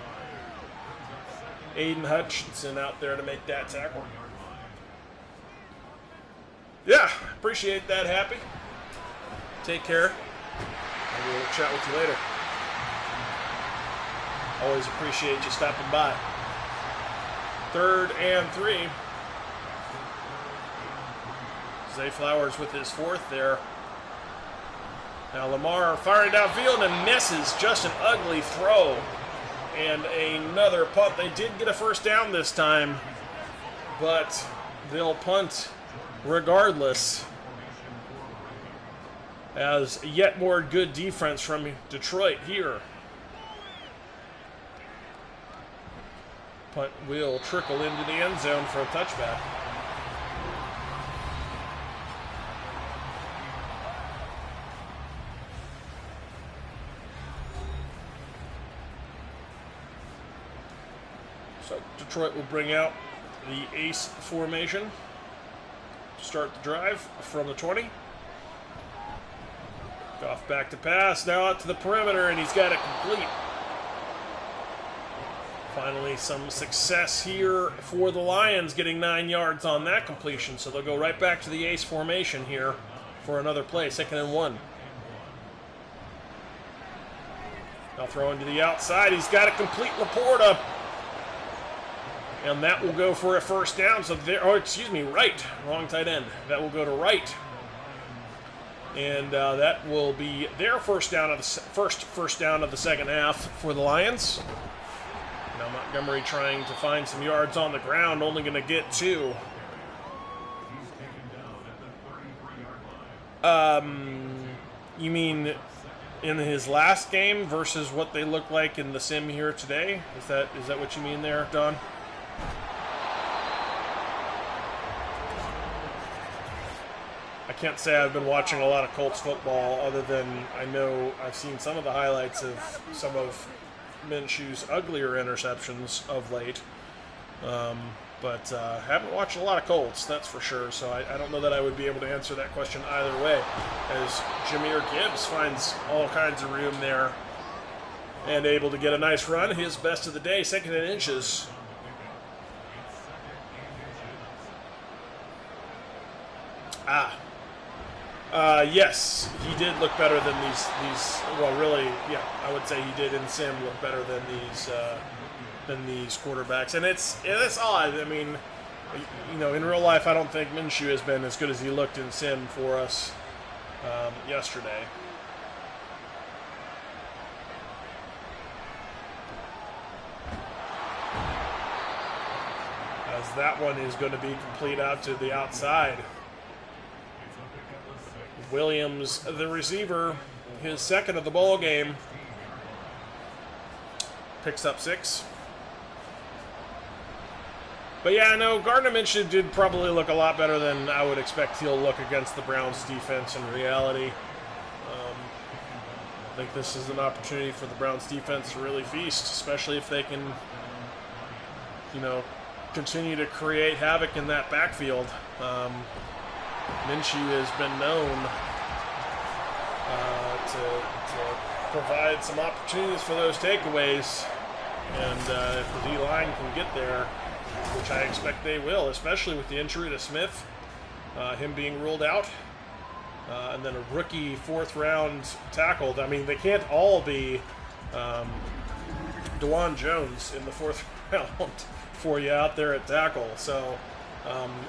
Aiden Hutchinson out there to make that tackle. Yeah, appreciate that, Happy. Take care. And we'll chat with you later. Always appreciate you stopping by. 3rd and 3. Zay Flowers with his 4th there. Now Lamar firing downfield and misses. Just an ugly throw. And another punt. They did get a first down this time, but they'll punt regardless. As yet more good defense from Detroit here. Punt will trickle into the end zone for a touchback. So Detroit will bring out the ace formation to start the drive from the 20. Goff back to pass, now out to the perimeter, and he's got it complete. Finally, some success here for the Lions, getting 9 yards on that completion. So they'll go right back to the ace formation here for another play, 2nd and 1. Now throwing to the outside. He's got a complete Laporta. And that will go for a first down. So there, right. Wrong tight end. That will go to right. And that will be their first down of the first down of the second half for the Lions. Now Montgomery trying to find some yards on the ground, only going to get 2. You mean in his last game versus what they look like in the sim here today? Is that what you mean there, Don? I can't say I've been watching a lot of Colts football, other than I know I've seen some of the highlights of some of Minshew's uglier interceptions of late, but haven't watched a lot of Colts, that's for sure, so I don't know that I would be able to answer that question either way, as Jahmyr Gibbs finds all kinds of room there and able to get a nice run, his best of the day, 2nd and inches. Yes, he did look better than these. Well, really, yeah, I would say he did in sim look better than these quarterbacks, and it's odd. I mean, you know, in real life, I don't think Minshew has been as good as he looked in sim for us yesterday. As that one is going to be complete out to the outside. Williams, the receiver, his 2nd of the ball game, picks up 6. But yeah, no, Gardner Minshew did probably look a lot better than I would expect he'll look against the Browns defense in reality. I think this is an opportunity for the Browns defense to really feast, especially if they can, you know, continue to create havoc in that backfield. Minshew has been known to provide some opportunities for those takeaways. And if the D-line can get there, which I expect they will, especially with the injury to Smith, him being ruled out, and then a rookie fourth-round tackle. I mean, they can't all be DeJuan Jones in the fourth round for you out there at tackle. So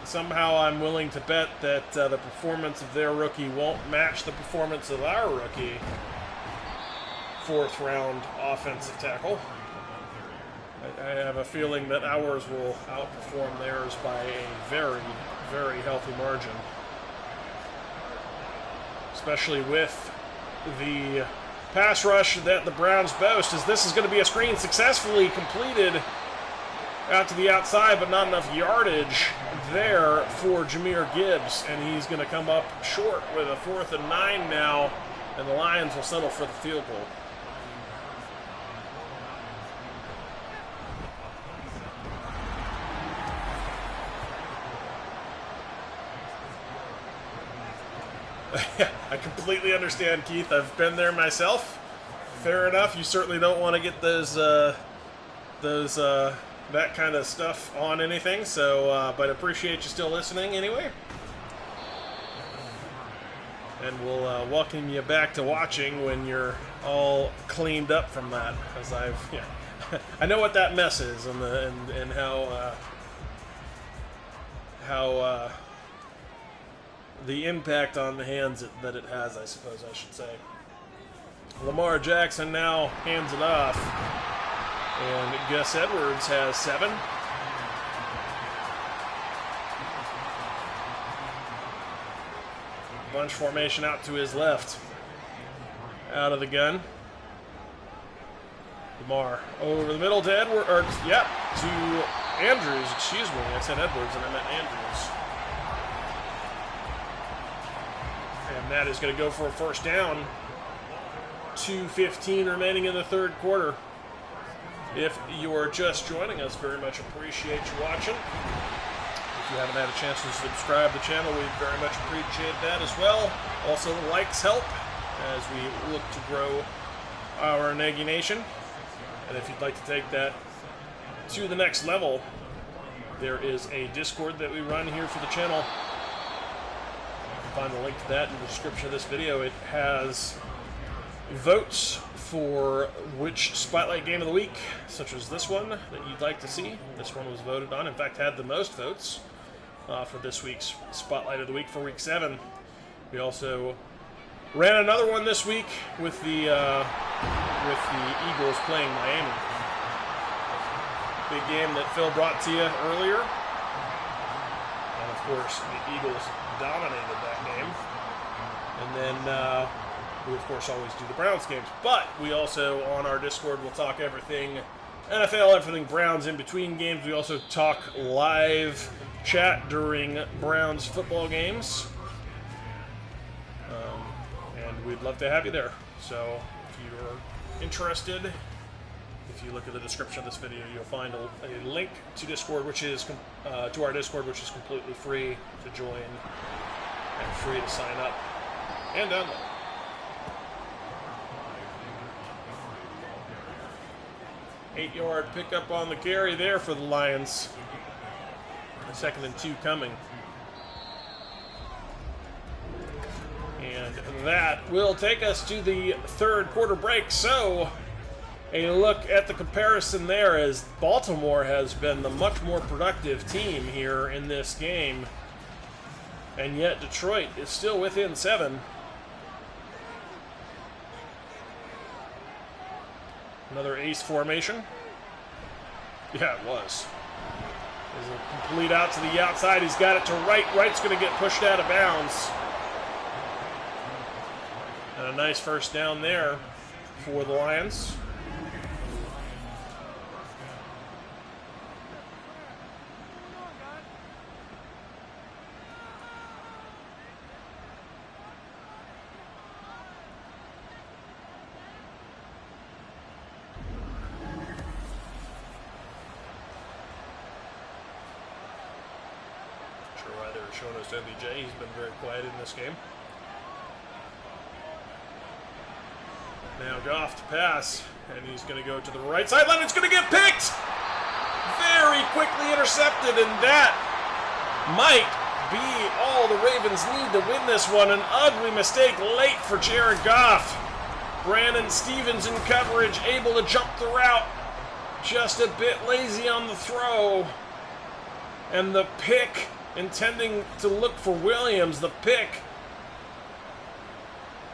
somehow I'm willing to bet that the performance of their rookie won't match the performance of our rookie fourth-round offensive tackle. I have a feeling that ours will outperform theirs by a very, very healthy margin. Especially with the pass rush that the Browns boast, as this is going to be a screen successfully completed out to the outside, but not enough yardage there for Jahmyr Gibbs, and he's going to come up short with a 4th and 9 now, and the Lions will settle for the field goal. I completely understand, Keith. I've been there myself. Fair enough. You certainly don't want to get those that kind of stuff on anything. So, but appreciate you still listening anyway. And we'll welcome you back to watching when you're all cleaned up from that, because I know what that mess is, and how the impact on the hands that it has, I suppose I should say. Lamar Jackson now hands it off, and Gus Edwards has 7. Bunch formation out to his left. Out of the gun. Lamar over the middle to Edwards, to Andrews, excuse me. I said Edwards and I meant Andrews. And that is going to go for a first down. 2:15 remaining in the third quarter. If you're just joining us, very much appreciate you watching. If you haven't had a chance to subscribe to the channel, we very much appreciate that as well. Also, the likes help as we look to grow our Nagy Nation. And if you'd like to take that to the next level, there is a Discord that we run here for the channel. You can find the link to that in the description of this video. It has votes for which Spotlight Game of the Week, such as this one, that you'd like to see. This one was voted on, in fact had the most votes for this week's Spotlight of the Week for Week 7. We also ran another one this week with the Eagles playing Miami. Big game that Phil brought to you earlier. And of course, the Eagles dominated that game. And then we, of course, always do the Browns games. But we also, on our Discord, will talk everything NFL, everything Browns in between games. We also talk live chat during Browns football games. And we'd love to have you there. So if you're interested, if you look at the description of this video, you'll find a link to Discord, which is to our Discord, which is completely free to join and free to sign up and download. Eight-yard pickup on the carry there for the Lions. A 2nd and 2 coming. And that will take us to the third quarter break. So, a look at the comparison there, as Baltimore has been the much more productive team here in this game. And yet Detroit is still within 7. Another ace formation. Yeah, it was. There's a complete out to the outside. He's got it to right. Right's going to get pushed out of bounds. And a nice first down there for the Lions. Showing us OBJ. He's been very quiet in this game. Now Goff to pass, and he's going to go to the right sideline. It's going to get picked! Very quickly intercepted, and that might be all the Ravens need to win this one. An ugly mistake late for Jared Goff. Brandon Stevens in coverage, able to jump the route. Just a bit lazy on the throw. And the pick, intending to look for Williams, the pick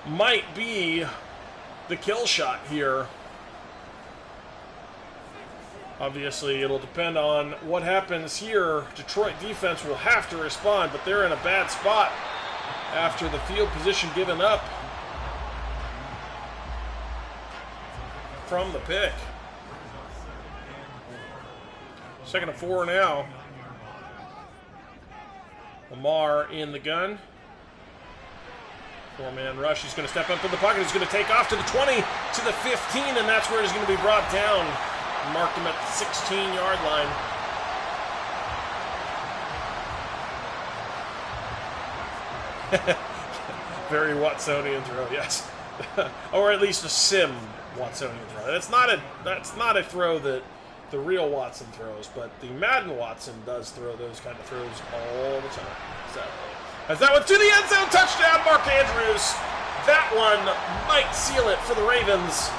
might be the kill shot here. Obviously, it'll depend on what happens here. Detroit defense will have to respond, but they're in a bad spot after the field position given up from the pick. 2nd and 4 now. Lamar in the gun. 4-man rush. He's going to step up in the pocket. He's going to take off to the 20, to the 15, and that's where he's going to be brought down. Marked him at the 16-yard line. Very Watsonian throw, yes. Or at least a sim Watsonian throw. That's not a throw that the real Watson throws, but the Madden Watson does throw those kind of throws all the time. So, as that one to the end zone, touchdown, Mark Andrews. That one might seal it for the Ravens,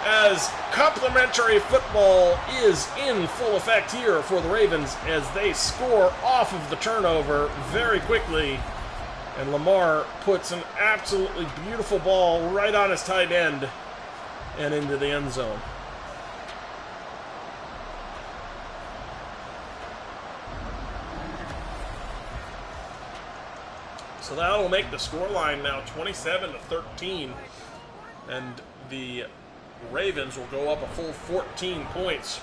as complementary football is in full effect here for the Ravens as they score off of the turnover very quickly. And Lamar puts an absolutely beautiful ball right on his tight end and into the end zone. So that'll make the scoreline now 27-13, and the Ravens will go up a full 14 points.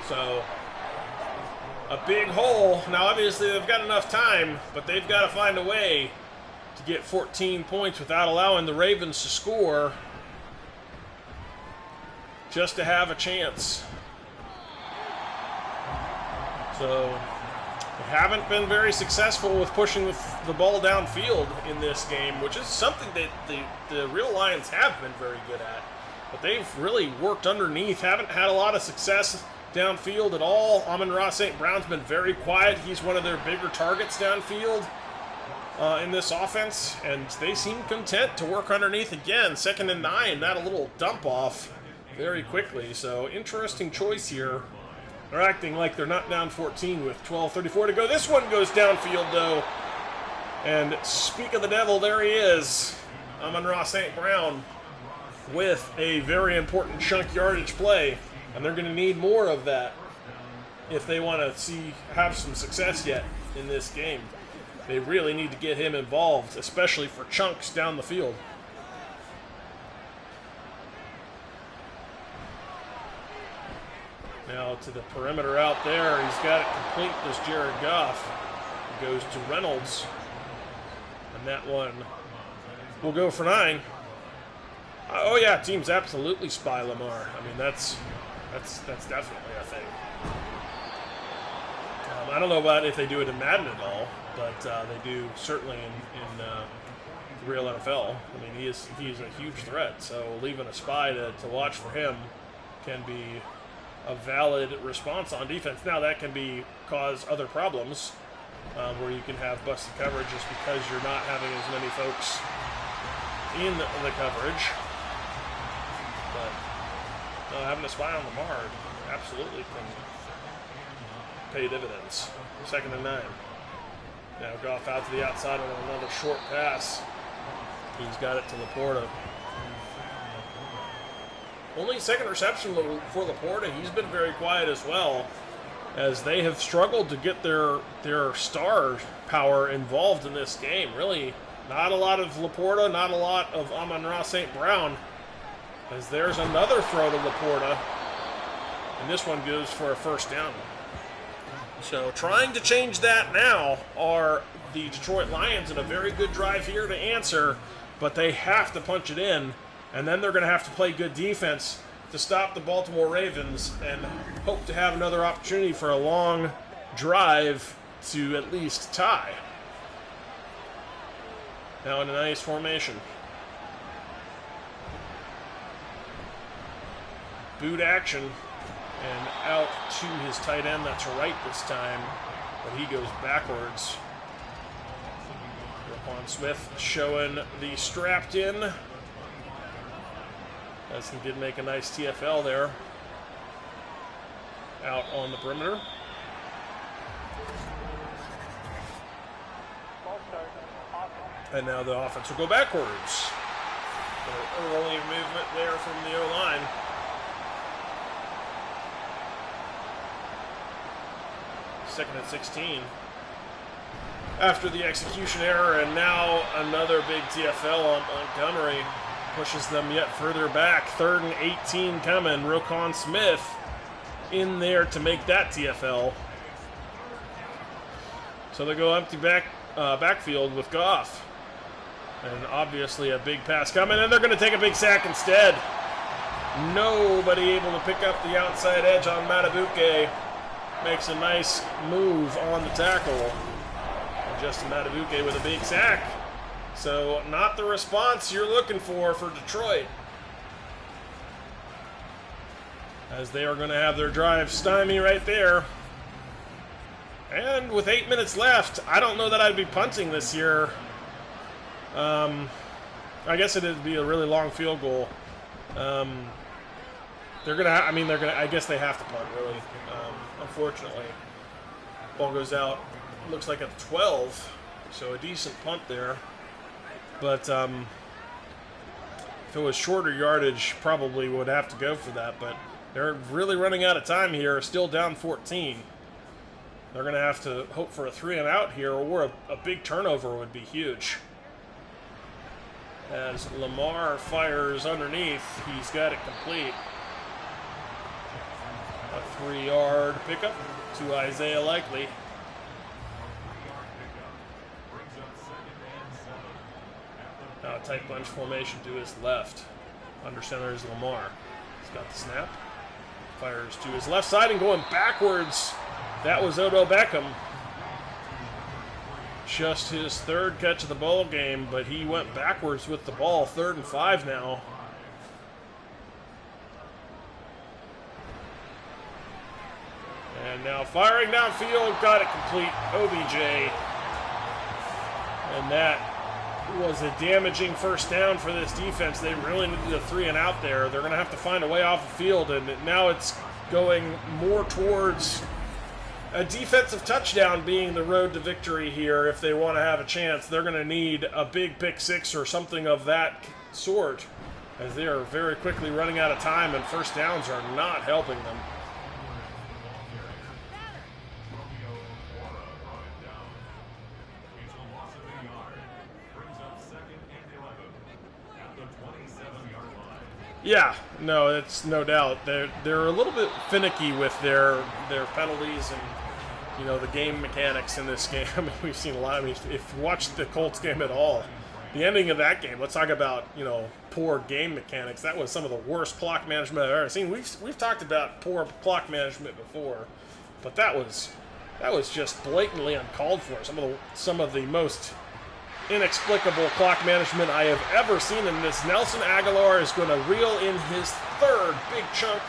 So a big hole. Now obviously they've got enough time, but they've got to find a way to get 14 points without allowing the Ravens to score, just to have a chance. So they haven't been very successful with pushing the ball downfield in this game, which is something that the real Lions have been very good at. But they've really worked underneath, haven't had a lot of success downfield at all. Amon-Ra St. Brown's been very quiet. He's one of their bigger targets downfield in this offense, and they seem content to work underneath again. 2nd and 9, not a little dump off very quickly. So interesting choice here. They're acting like they're not down 14 with 12:34 to go. This one goes downfield, though. And speak of the devil, there he is. Amon-Ra St. Brown with a very important chunk yardage play. And they're going to need more of that if they want to have some success yet in this game. They really need to get him involved, especially for chunks down the field. Now to the perimeter out there. He's got it complete, this Jared Goff. It goes to Reynolds. And that one will go for 9. Oh yeah, teams absolutely spy Lamar. I mean, that's definitely a thing. I don't know about if they do it in Madden at all, but they do certainly in real NFL. I mean, he's a huge threat, so leaving a spy to watch for him can be a valid response on defense. Now that can cause other problems where you can have busted coverage just because you're not having as many folks in the coverage. But having a spy on Lamar absolutely can pay dividends. 2nd and 9. Now Goff out to the outside on another short pass. He's got it to Laporta. Only 2nd reception for Laporta. He's been very quiet as well, as they have struggled to get their star power involved in this game. Really, not a lot of Laporta, not a lot of Amon-Ra St. Brown, as there's another throw to Laporta, and this one goes for a 1st down. So trying to change that now are the Detroit Lions, in a very good drive here to answer, but they have to punch it in. And then they're going to have to play good defense to stop the Baltimore Ravens and hope to have another opportunity for a long drive to at least tie. Now in a nice formation. boot action and out to his tight end. That's right this time, but he goes backwards. Roquan Smith showing the strapped in, as he did make a nice TFL there out on the perimeter. And now the offense will go backwards. An early movement there from the O-line. Second and 16. After the execution error, and now another big TFL on Montgomery pushes them yet further back. 3rd and 18 coming. Roquan Smith in there to make that TFL. So they go empty backfield with Goff. And obviously a big pass coming, and they're going to take a big sack instead. Nobody able to pick up the outside edge on Matabuke. Makes a nice move on the tackle. And Justin Matabuke with a big sack. So not the response you're looking for Detroit, as they are going to have their drive stymie right there. And with 8 minutes left, I don't know that I'd be punting this year. I guess it'd be a really long field goal. They're gonna. I guess they have to punt, really. Unfortunately, ball goes out. Looks like at 12, so a decent punt there. But if it was shorter yardage, probably would have to go for that. But they're really running out of time here. Still down 14. They're gonna have to hope for a 3 and out here, or a big turnover would be huge. As Lamar fires underneath, he's got it complete. A 3-yard pickup to Isaiah Likely. Now a tight bunch formation to his left. Under center is Lamar. He's got the snap. Fires to his left side and going backwards. That was Odell Beckham. Just his 3rd catch of the ball game, but he went backwards with the ball. 3rd and 5 now. And now firing downfield, got it complete. OBJ. And that was a damaging first down for this defense. They really needed a 3 and out there. They're going to have to find a way off the field, and now it's going more towards a defensive touchdown being the road to victory here. If they want to have a chance, they're going to need a big pick 6 or something of that sort, as they are very quickly running out of time, and first downs are not helping them. Yeah, no, it's no doubt. They're a little bit finicky with their penalties and, the game mechanics in this game. I mean, we've seen a lot. I mean, if you watch the Colts game at all, the ending of that game, let's talk about, poor game mechanics. That was some of the worst clock management I've ever seen. We've talked about poor clock management before, but that was just blatantly uncalled for. Some of the most inexplicable clock management I have ever seen in this. Nelson Aguilar is going to reel in his 3rd big chunk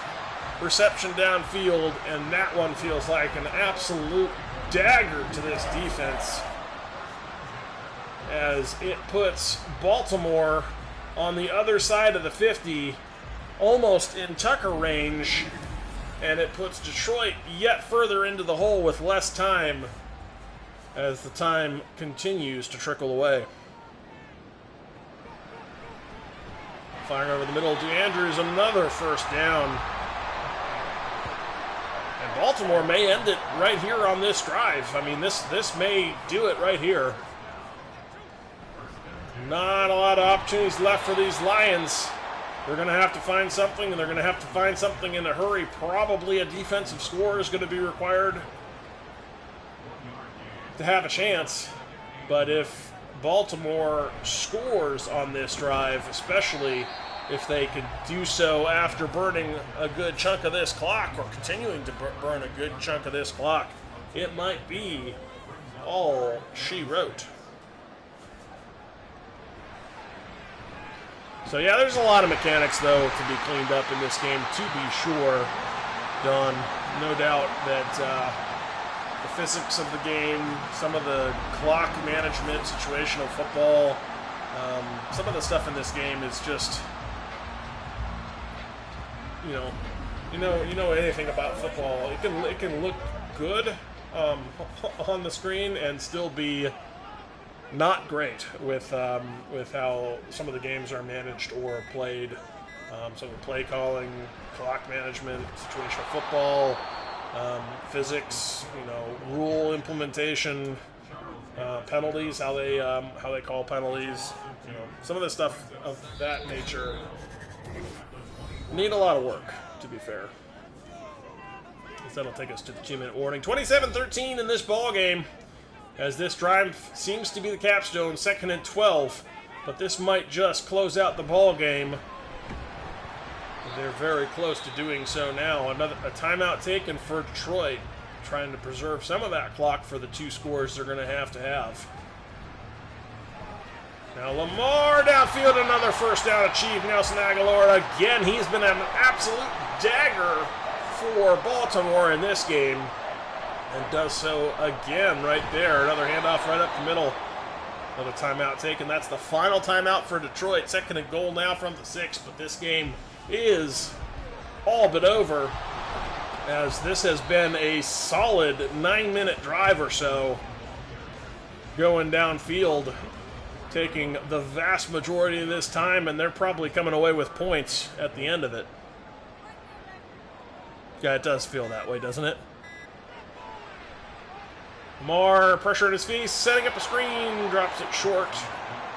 reception downfield, and that one feels like an absolute dagger to this defense, as it puts Baltimore on the other side of the 50, almost in Tucker range, and it puts Detroit yet further into the hole with less time, as the time continues to trickle away. Firing over the middle to Andrews, another first down. And Baltimore may end it right here on this drive. I mean, this may do it right here. Not a lot of opportunities left for these Lions. They're going to have to find something, and they're going to have to find something in a hurry. Probably a defensive score is going to be required to have a chance. But if Baltimore scores on this drive, especially if they could do so after burning a good chunk of this clock, or continuing to burn a good chunk of this clock, it might be all she wrote. So yeah, there's a lot of mechanics though to be cleaned up in this game, to be sure. Don, no doubt that the physics of the game, some of the clock management, situational football, some of the stuff in this game is just, you know anything about football. It can look good on the screen and still be not great with how some of the games are managed or played. Some of the play calling, clock management, situational football, physics, rule implementation, penalties, how they call penalties. Some of the stuff of that nature need a lot of work, to be fair. That'll take us to the 2-minute warning. 27-13 in this ball game, as this drive seems to be the capstone. 2nd and 12, but this might just close out the ball game. They're very close to doing so now. A timeout taken for Detroit, trying to preserve some of that clock for the 2 scores they're going to have. Now Lamar downfield, another first down achieved. Nelson Aguilar again. He's been an absolute dagger for Baltimore in this game, and does so again right there. Another handoff right up the middle. Another timeout taken. That's the final timeout for Detroit. 2nd and goal now from the 6, but this game is all but over, as this has been a solid 9-minute drive or so going downfield, taking the vast majority of this time, and they're probably coming away with points at the end of it. Yeah, it does feel that way, doesn't it? Lamar, pressure at his feet, setting up a screen, drops it short,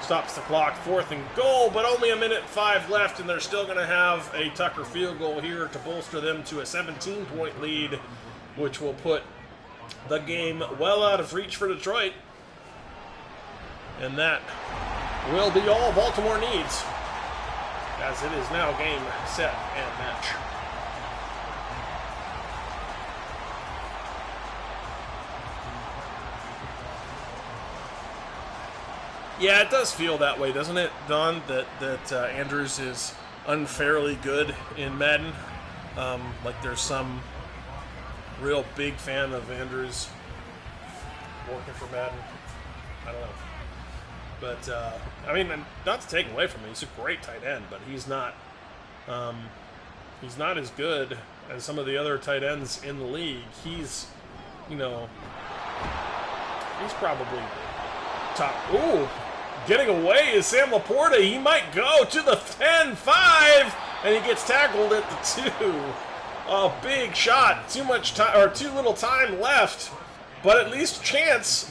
stops the clock. 4th and goal, but only 1:05 left, and they're still going to have a Tucker field goal here to bolster them to a 17-point lead, which will put the game well out of reach for Detroit. And that will be all Baltimore needs, as it is now game, set, and match. Yeah, it does feel that way, doesn't it, Don? That Andrews is unfairly good in Madden. Like there's some real big fan of Andrews working for Madden. I don't know. But, I mean, not to take away from him, he's a great tight end, but he's not as good as some of the other tight ends in the league. He's probably top. Ooh, getting away is Sam Laporta. He might go to the 10-5, and he gets tackled at the 2. Oh, big shot. Too much time, or too little time left, but at least chance.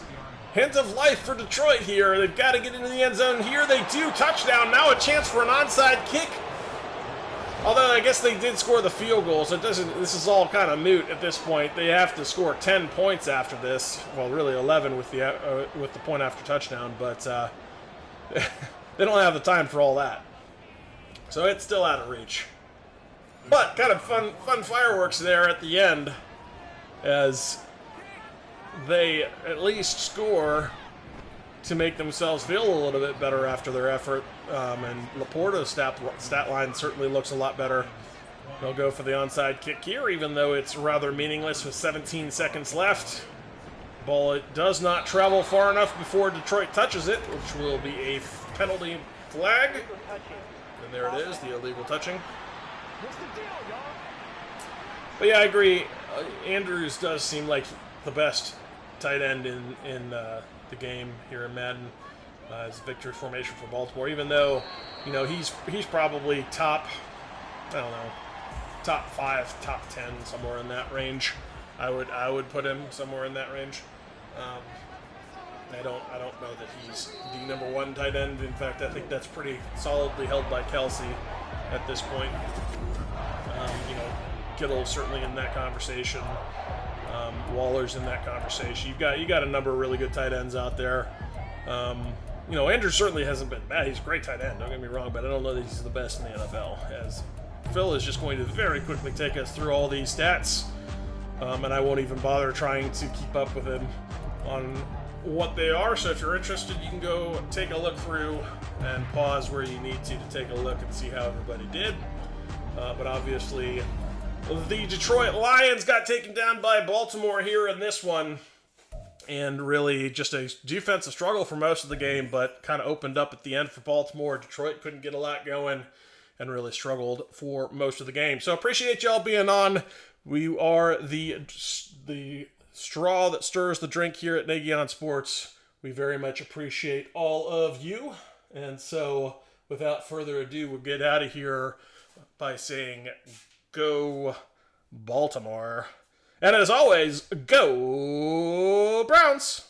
Hint of life for Detroit here. They've got to get into the end zone. Here they do. Touchdown. Now a chance for an onside kick. Although I guess they did score the field goal, so this is all kind of moot at this point. They have to score 10 points after this. Well, really 11 with the point after touchdown, but they don't have the time for all that. So it's still out of reach. But kind of fun fireworks there at the end, as they at least score to make themselves feel a little bit better after their effort. And Laporta's stat line certainly looks a lot better. They'll go for the onside kick here, even though it's rather meaningless with 17 seconds left. Ball, it does not travel far enough before Detroit touches it, which will be a penalty flag. And there it is, the illegal touching. But yeah, I agree. Andrews does seem like the best tight end in the game here in Madden. As victory formation for Baltimore, even though he's probably top 5, top 10, somewhere in that range. I would put him somewhere in that range. I don't know that he's the number 1 tight end. In fact, I think that's pretty solidly held by Kelsey at this point. Kittle certainly in that conversation. Waller's in that conversation. You got a number of really good tight ends out there. Andrews certainly hasn't been bad. He's a great tight end, don't get me wrong, but I don't know that he's the best in the NFL. As Phil is just going to very quickly take us through all these stats, and I won't even bother trying to keep up with him on what they are. So if you're interested, you can go take a look through and pause where you need to take a look and see how everybody did. But obviously, the Detroit Lions got taken down by Baltimore here in this one. And really just a defensive struggle for most of the game, but kind of opened up at the end for Baltimore. Detroit couldn't get a lot going and really struggled for most of the game. So appreciate y'all being on. We are the straw that stirs the drink here at Nagy on Sports. We very much appreciate all of you. And so without further ado, we'll get out of here by saying, go Baltimore. And as always, go Browns!